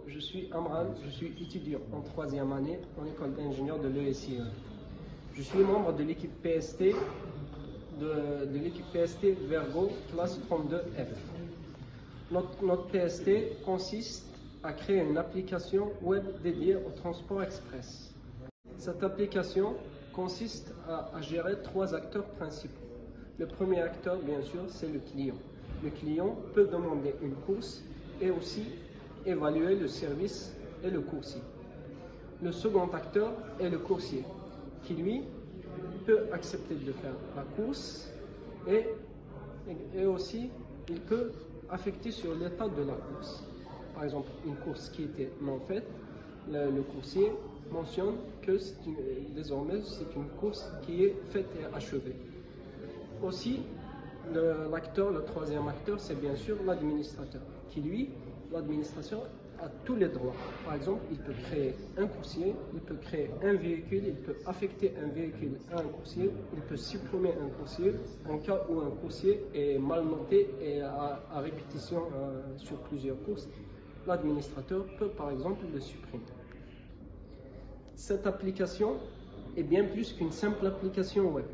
je suis Amran, je suis étudiant en 3e année en école d'ingénieur de l'ESIE. Je suis membre de l'équipe PST, de l'équipe PST Vergo, classe 32F. Notre PST consiste à créer une application web dédiée au transport express. Cette application consiste à gérer 3 acteurs principaux. Le premier acteur, bien sûr, c'est le client. Le client peut demander une course et aussi évaluer le service et le coursier. Le second acteur est le coursier, qui lui peut accepter de faire la course et aussi il peut affecter sur l'état de la course. Par exemple, une course qui était non faite, le coursier mentionne que désormais c'est une course qui est faite et achevée. Aussi, le troisième acteur, c'est bien sûr l'administrateur, qui lui, l'administration a tous les droits. Par exemple, il peut créer un coursier, il peut créer un véhicule, il peut affecter un véhicule à un coursier, il peut supprimer un coursier en cas où un coursier est mal noté et à répétition sur plusieurs courses. L'administrateur peut par exemple le supprimer. Cette application est bien plus qu'une simple application web,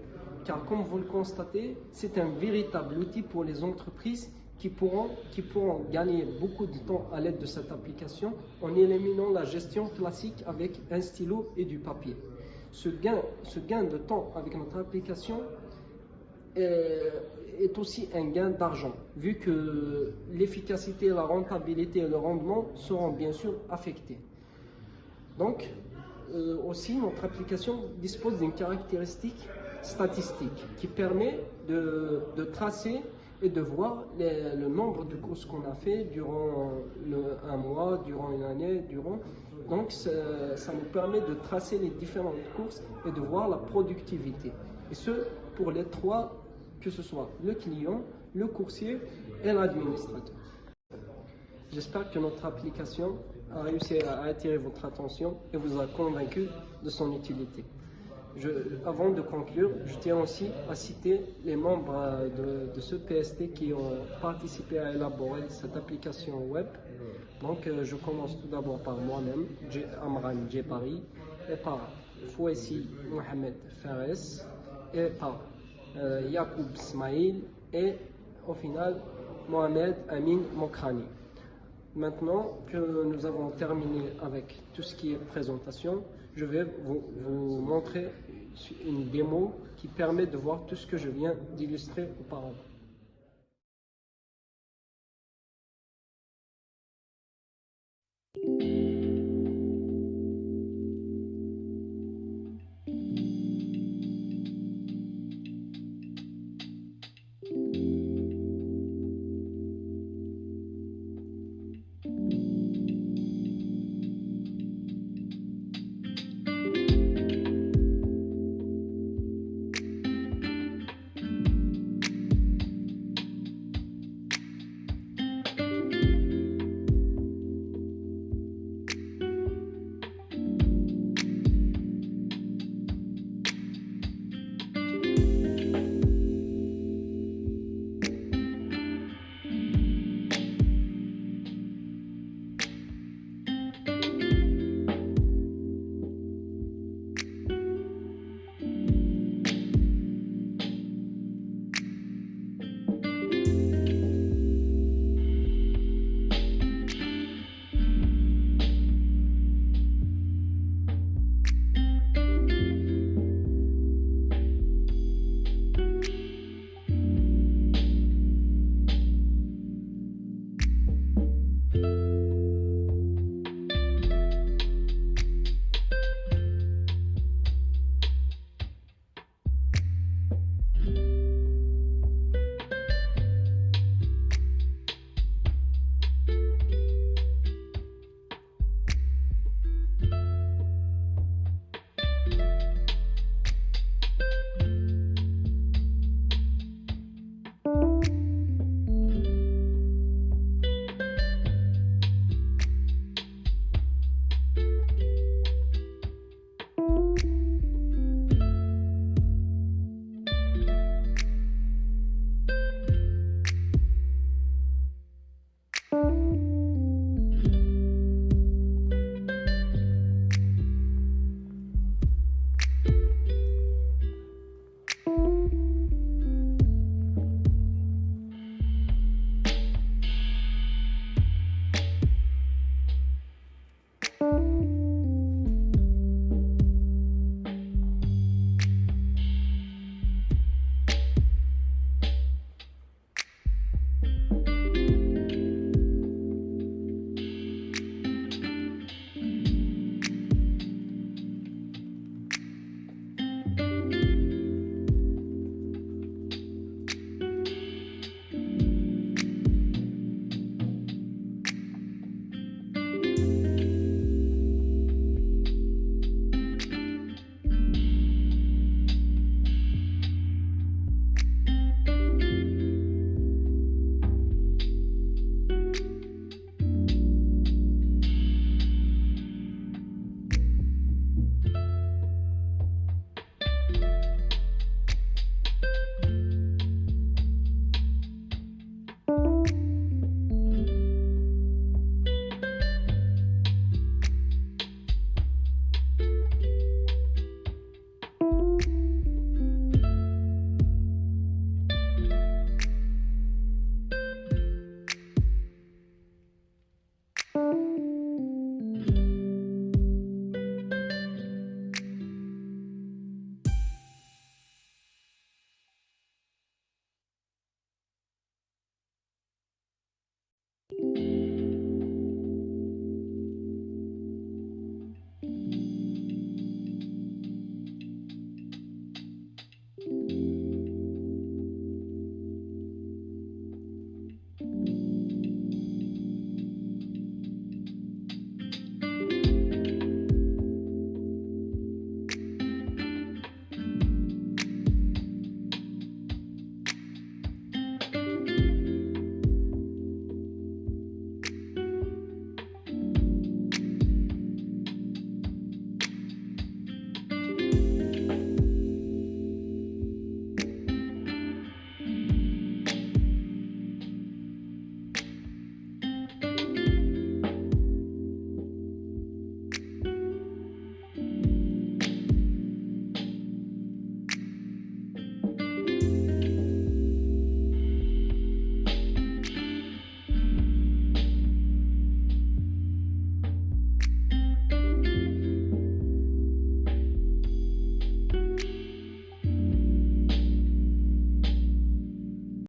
car comme vous le constatez, c'est un véritable outil pour les entreprises qui pourront gagner beaucoup de temps à l'aide de cette application en éliminant la gestion classique avec un stylo et du papier. Ce gain de temps avec notre application est aussi un gain d'argent, vu que l'efficacité, la rentabilité et le rendement seront bien sûr affectés. Donc, aussi, notre application dispose d'une caractéristique statistique qui permet de tracer et de voir le nombre de courses qu'on a fait durant un mois, durant une année, Donc, ça nous permet de tracer les différentes courses et de voir la productivité. Et ce, pour les trois, que ce soit le client, le coursier et l'administrateur. J'espère que notre application a réussi à attirer votre attention et vous a convaincu de son utilité. Avant de conclure, je tiens aussi à citer les membres de ce PST qui ont participé à élaborer cette application web. Donc, je commence tout d'abord par moi-même, Amran Djebari, et par Fouessi Mohamed Fares, et par Yacoub Smaïl, et au final, Mohamed Amin Mokrani. Maintenant que nous avons terminé avec tout ce qui est présentation, je vais vous montrer une démo qui permet de voir tout ce que je viens d'illustrer auparavant.